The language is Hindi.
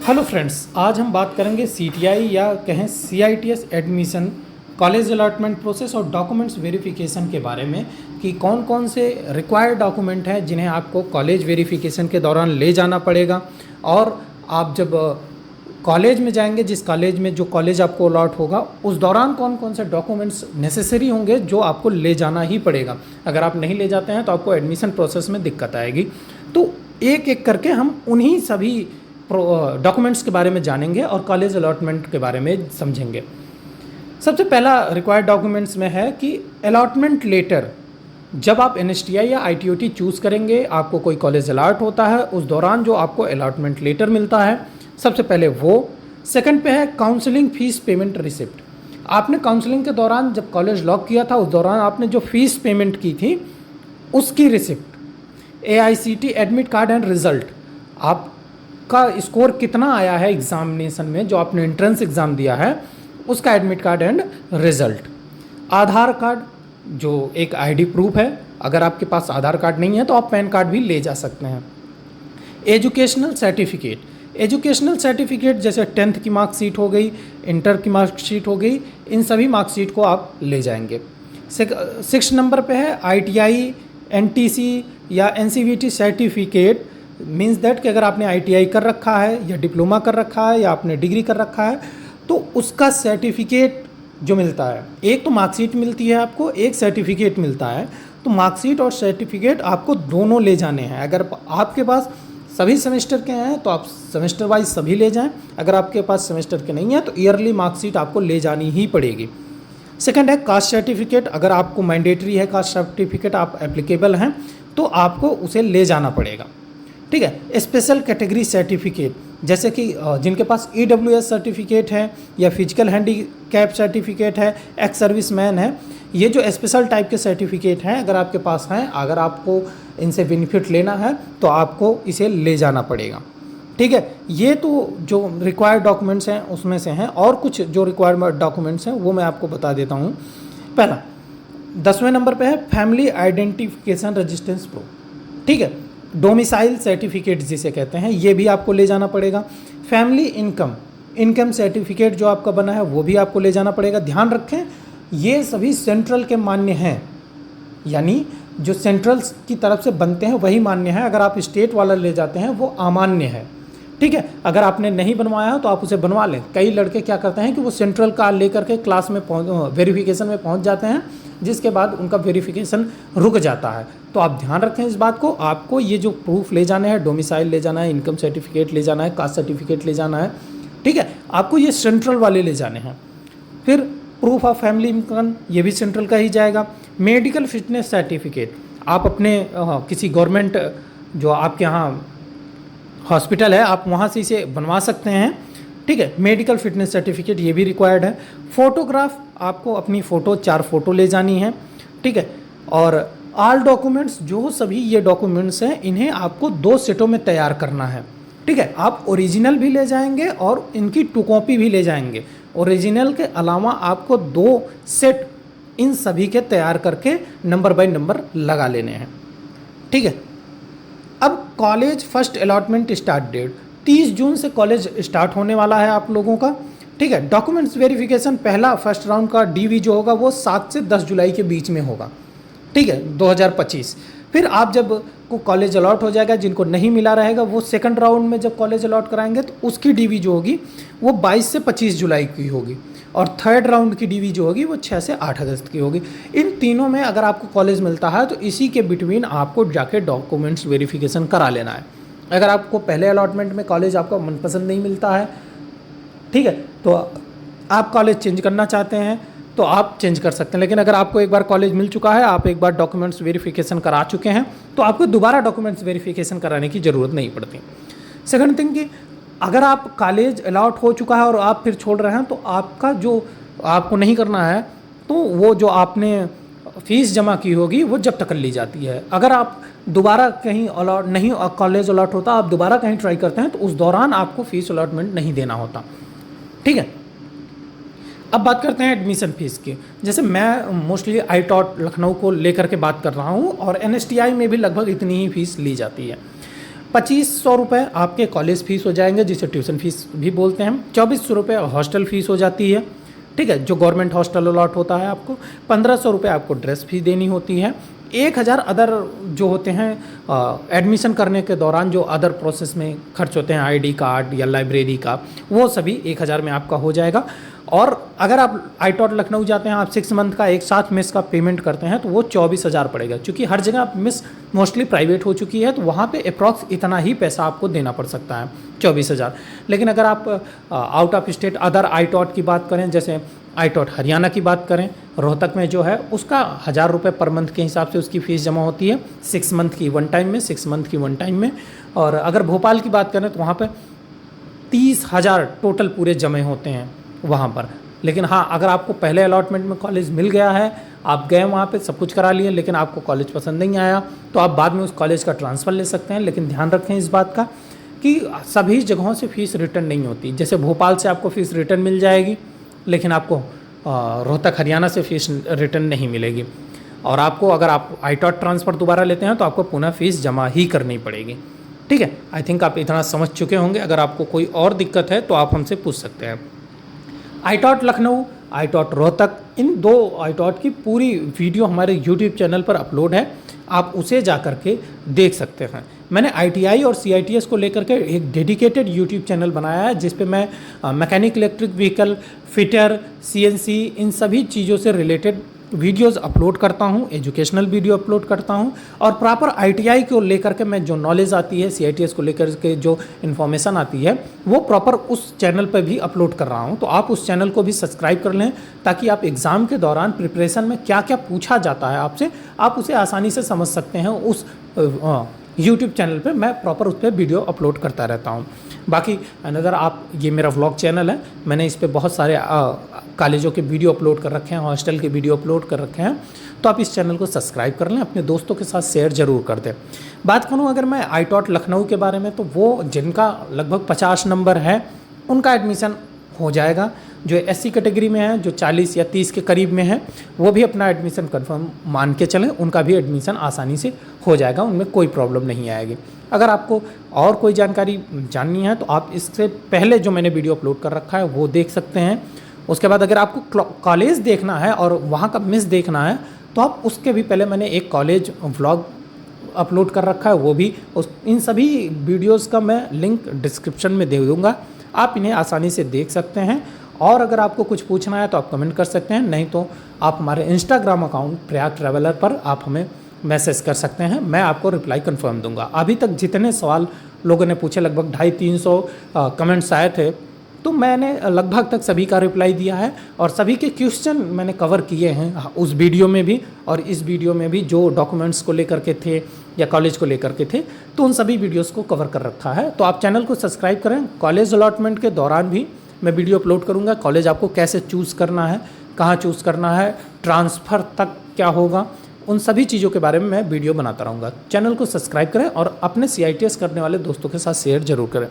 हेलो फ्रेंड्स, आज हम बात करेंगे सीटीआई या कहें CITS admission college allotment process और डॉक्यूमेंट्स वेरिफिकेशन के बारे में कि कौन कौन से रिक्वायर्ड डॉक्यूमेंट हैं जिन्हें आपको कॉलेज वेरिफिकेशन के दौरान ले जाना पड़ेगा। और आप जब कॉलेज में जाएंगे, जिस कॉलेज में जो कॉलेज आपको अलॉट होगा, उस दौरान कौन कौन से डॉक्यूमेंट्स नेसेसरी होंगे जो आपको ले जाना ही पड़ेगा। अगर आप नहीं ले जाते हैं तो आपको एडमिशन प्रोसेस में दिक्कत आएगी। तो एक एक करके हम उन्हीं सभी डॉक्यूमेंट्स के बारे में जानेंगे और कॉलेज अलॉटमेंट के बारे में समझेंगे। सबसे पहला रिक्वायर्ड डॉक्यूमेंट्स में है कि अलॉटमेंट लेटर। जब आप एनएसटीआई या आईटीओटी चूज़ करेंगे, आपको कोई कॉलेज अलॉट होता है, उस दौरान जो आपको अलॉटमेंट लेटर मिलता है, सबसे पहले वो। सेकंड पे है काउंसलिंग फीस पेमेंट रिसिप्ट। आपने काउंसलिंग के दौरान जब कॉलेज लॉक किया था, उस दौरान आपने जो फीस पेमेंट की थी उसकी receipt. AICT admit card and result, आपका स्कोर कितना आया है एग्जामिनेशन में, जो आपने एंट्रेंस एग्ज़ाम दिया है, उसका admit card and result. Aadhaar card, जो एक आईडी प्रूफ है। अगर आपके पास आधार कार्ड नहीं है तो आप पैन कार्ड भी ले जा सकते हैं। एजुकेशनल सर्टिफिकेट, एजुकेशनल सर्टिफिकेट जैसे 10th की मार्कशीट हो गई, इंटर की मार्कशीट हो गई, इन सभी मार्कशीट को आप ले जाएंगे। 6 नंबर पे है आईटीआई, एनटीसी या एनसीवीटी सर्टिफिकेट। मीन्स दैट कि अगर आपने आईटीआई कर रखा है या डिप्लोमा कर रखा है या आपने डिग्री कर रखा है, तो उसका सर्टिफिकेट जो मिलता है, एक तो मार्कशीट मिलती है आपको, एक सर्टिफिकेट मिलता है। तो मार्कशीट और सर्टिफिकेट आपको दोनों ले जाने हैं। अगर आपके पास सभी सेमेस्टर के हैं तो आप सेमेस्टर वाइज सभी ले जाएं। अगर आपके पास सेमेस्टर के नहीं है तो ईयरली मार्कशीट आपको ले जानी ही पड़ेगी। सेकंड है कास्ट सर्टिफिकेट। अगर आपको मैंडेटरी है कास्ट सर्टिफिकेट, आप एप्लीकेबल हैं, तो आपको उसे ले जाना पड़ेगा। ठीक है। स्पेशल कैटेगरी सर्टिफिकेट, जैसे कि जिनके पास ईडब्ल्यूएस सर्टिफिकेट है या फिजिकल हैंडीकैप सर्टिफिकेट है, एक्स सर्विसमैन है, ये जो स्पेशल टाइप के सर्टिफिकेट हैं, अगर आपके पास हैं, अगर आपको इनसे बेनिफिट लेना है तो आपको इसे ले जाना पड़ेगा। ठीक है। ये तो जो रिक्वायर्ड डॉक्यूमेंट्स हैं उसमें से हैं। और कुछ जो रिक्वायर्ड डॉक्यूमेंट्स हैं वो मैं आपको बता देता हूँ। पहला 10वें नंबर पे है फैमिली आइडेंटिफिकेशन रजिस्टेंस प्रूफ। ठीक है। डोमिसाइल सर्टिफिकेट जिसे कहते हैं, ये भी आपको ले जाना पड़ेगा। फैमिली इनकम सर्टिफिकेट जो आपका बना है वो भी आपको ले जाना पड़ेगा। ध्यान रखें, ये सभी सेंट्रल के मान्य हैं, यानी जो सेंट्रल की तरफ से बनते हैं वही मान्य है। अगर आप स्टेट वाला ले जाते हैं वो अमान्य है। ठीक है। अगर आपने नहीं बनवाया हो तो आप उसे बनवा लें। कई लड़के क्या करते हैं कि वो सेंट्रल का लेकर के क्लास में वेरिफिकेशन में पहुंच जाते हैं, जिसके बाद उनका वेरिफिकेशन रुक जाता है। तो आप ध्यान रखें इस बात को। आपको ये जो प्रूफ ले जाने हैं, डोमिसाइल ले जाना है, इनकम सर्टिफिकेट ले जाना है, कास्ट सर्टिफिकेट ले जाना है। ठीक है। आपको ये सेंट्रल वाले ले जाने हैं। फिर प्रूफ ऑफ फैमिली इनकम, ये भी सेंट्रल का ही जाएगा। मेडिकल फिटनेस सर्टिफिकेट, आप अपने किसी गवर्नमेंट जो आपके यहाँ हॉस्पिटल है, आप वहाँ से इसे बनवा सकते हैं। ठीक है। मेडिकल फिटनेस सर्टिफिकेट ये भी रिक्वायर्ड है। फोटोग्राफ, आपको अपनी फ़ोटो 4 फोटो ले जानी है। ठीक है। और ऑल डॉक्यूमेंट्स, जो सभी ये डॉक्यूमेंट्स हैं, इन्हें आपको 2 सेटों में तैयार करना है। ठीक है। आप ओरिजिनल भी ले जाएंगे और इनकी 2 कॉपी भी ले जाएंगे। ओरिजिनल के अलावा आपको 2 सेट इन सभी के तैयार करके नंबर बाय नंबर लगा लेने हैं। ठीक है। अब college first allotment start date 30 June से कॉलेज स्टार्ट होने वाला है आप लोगों का। ठीक है। डॉक्यूमेंट्स वेरिफिकेशन पहला फर्स्ट राउंड का डीवी जो होगा वो 7 से 10 जुलाई के बीच में होगा। ठीक है, 2025। फिर आप जब को कॉलेज अलॉट हो जाएगा, जिनको नहीं मिला रहेगा वो सेकंड राउंड में जब कॉलेज अलॉट कराएंगे तो उसकी डीवी जो होगी वो 22 से 25 जुलाई की होगी। और थर्ड राउंड की डीवी जो होगी वो 6 से 8 अगस्त की होगी। इन तीनों में अगर आपको कॉलेज मिलता है तो इसी के बिटवीन आपको जाके डॉक्यूमेंट्स वेरिफिकेशन करा लेना है। अगर आपको पहले अलॉटमेंट में कॉलेज आपका मनपसंद नहीं मिलता है, ठीक है, तो आप कॉलेज चेंज करना चाहते हैं तो आप चेंज कर सकते हैं। लेकिन अगर आपको एक बार कॉलेज मिल चुका है, आप एक बार डॉक्यूमेंट्स वेरिफिकेशन करा चुके हैं, तो आपको दोबारा डॉक्यूमेंट्स वेरिफिकेशन कराने की ज़रूरत नहीं पड़ती। सेकंड थिंग कि अगर आप कॉलेज अलॉट हो चुका है और आप फिर छोड़ रहे हैं तो आपका जो आपको नहीं करना है, तो वो जो आपने फ़ीस जमा की होगी वो जब्त कर ली जाती है। अगर आप दोबारा कहीं अलॉट नहीं, कॉलेज अलॉट होता, आप दोबारा कहीं ट्राई करते हैं तो उस दौरान आपको फ़ीस अलॉटमेंट नहीं देना होता। ठीक है। अब बात करते हैं एडमिशन फ़ीस की। जैसे मैं मोस्टली आईटॉट लखनऊ को लेकर के बात कर रहा हूँ और एनएसटीआई में भी लगभग इतनी ही फ़ीस ली जाती है। ₹2500 आपके कॉलेज फ़ीस हो जाएंगे, जिसे ट्यूशन फ़ीस भी बोलते हैं हम। ₹2400 हॉस्टल फ़ीस हो जाती है, ठीक है, जो गवर्नमेंट हॉस्टल अलॉट होता है आपको। ₹1500 आपको ड्रेस फीस देनी होती है। 1000 अदर जो होते हैं एडमिशन करने के दौरान जो अदर प्रोसेस में खर्च होते हैं, आईडी कार्ड या लाइब्रेरी का, वो सभी 1000 में आपका हो जाएगा। और अगर आप आईटॉट लखनऊ जाते हैं, आप 6 मंथ का एक साथ मेस का पेमेंट करते हैं, तो वो 24,000 पड़ेगा। क्योंकि हर जगह मेस मोस्टली प्राइवेट हो चुकी है, तो वहाँ पे अप्रॉक्स इतना ही पैसा आपको देना पड़ सकता है, 24,000। लेकिन अगर आप आउट ऑफ स्टेट अदर आईटॉट की बात करें, जैसे आईटॉट हरियाणा की बात करें, रोहतक में जो है उसका ₹1000 पर मंथ के हिसाब से उसकी फ़ीस जमा होती है, 6 मंथ की वन टाइम में, 6 मंथ की वन टाइम में। और अगर भोपाल की बात करें तो वहाँ पर 30,000 टोटल पूरे जमे होते हैं वहाँ पर। लेकिन हाँ, अगर आपको पहले अलॉटमेंट में कॉलेज मिल गया है, आप गए वहाँ पे सब कुछ करा लिए, लेकिन आपको कॉलेज पसंद नहीं आया, तो आप बाद में उस कॉलेज का ट्रांसफ़र ले सकते हैं। लेकिन ध्यान रखें इस बात का कि सभी जगहों से फ़ीस रिटर्न नहीं होती। जैसे भोपाल से आपको फ़ीस रिटर्न मिल जाएगी, लेकिन आपको रोहतक हरियाणा से फ़ीस रिटर्न नहीं मिलेगी। और आपको अगर आप आईटॉट ट्रांसफ़र दोबारा लेते हैं तो आपको पुनः फ़ीस जमा ही करनी पड़ेगी, ठीक है। आई थिंक आप इतना समझ चुके होंगे। अगर आपको कोई और दिक्कत है तो आप हमसे पूछ सकते हैं। आईटॉट लखनऊ, आईटॉट रोहतक, इन 2 आईटॉट की पूरी वीडियो हमारे यूट्यूब चैनल पर अपलोड है, आप उसे जा कर के देख सकते हैं। मैंने आईटीआई और सीआईटीएस को लेकर के एक डेडिकेटेड यूट्यूब चैनल बनाया है, जिस पे मैं mechanic electric vehicle, fitter, CNC, इन सभी चीज़ों से रिलेटेड वीडियोस अपलोड करता हूं, एजुकेशनल वीडियो अपलोड करता हूं। और प्रॉपर आईटीआई को लेकर के मैं जो नॉलेज आती है, सीआईटीएस को लेकर के जो इन्फॉर्मेशन आती है, वो प्रॉपर उस चैनल पर भी अपलोड कर रहा हूं। तो आप उस चैनल को भी सब्सक्राइब कर लें, ताकि आप एग्ज़ाम के दौरान प्रिपरेशन में क्या क्या पूछा जाता है आपसे, आप उसे आसानी से समझ सकते हैं। उस यूट्यूब चैनल पे मैं प्रॉपर उस पर वीडियो अपलोड करता रहता हूँ। बाकी अगर आप, ये मेरा व्लॉग चैनल है, मैंने इस पे बहुत सारे कॉलेजों के वीडियो अपलोड कर रखे हैं, हॉस्टल के वीडियो अपलोड कर रखे हैं, तो आप इस चैनल को सब्सक्राइब कर लें, अपने दोस्तों के साथ शेयर ज़रूर कर दें। बात करूँ अगर मैं आईटॉट लखनऊ के बारे में, तो वो जिनका लगभग 50 नंबर है उनका एडमिशन हो जाएगा। जो एससी कैटेगरी में है, जो 40 या 30 के करीब में है, वो भी अपना एडमिशन कंफर्म मान के चलें, उनका भी एडमिशन आसानी से हो जाएगा, उनमें कोई प्रॉब्लम नहीं आएगी। अगर आपको और कोई जानकारी जाननी है तो आप इससे पहले जो मैंने वीडियो अपलोड कर रखा है वो देख सकते हैं। उसके बाद अगर आपको कॉलेज देखना है और वहाँ का मिस देखना है, तो आप उसके भी पहले मैंने एक कॉलेज व्लॉग अपलोड कर रखा है, वो भी इन सभी वीडियोज़ का मैं लिंक डिस्क्रिप्शन में दे दूँगा, आप इन्हें आसानी से देख सकते हैं। और अगर आपको कुछ पूछना है तो आप कमेंट कर सकते हैं, नहीं तो आप हमारे इंस्टाग्राम अकाउंट प्रयाग ट्रैवलर पर आप हमें मैसेज कर सकते हैं, मैं आपको रिप्लाई कंफर्म दूंगा। अभी तक जितने सवाल लोगों ने पूछे, लगभग 250-300 कमेंट्स आए थे, तो मैंने लगभग तक सभी का रिप्लाई दिया है और सभी के क्वेश्चन मैंने कवर किए हैं उस वीडियो में भी और इस वीडियो में भी, जो डॉक्यूमेंट्स को लेकर के थे या कॉलेज को लेकर के थे, तो उन सभी वीडियोस को कवर कर रखा है। तो आप चैनल को सब्सक्राइब करें। कॉलेज अलॉटमेंट के दौरान भी मैं वीडियो अपलोड करूँगा, कॉलेज आपको कैसे चूज़ करना है, कहाँ चूज़ करना है, ट्रांसफ़र तक क्या होगा, उन सभी चीज़ों के बारे में मैं वीडियो बनाता रहूँगा। चैनल को सब्सक्राइब करें और अपने CITS करने वाले दोस्तों के साथ शेयर ज़रूर करें।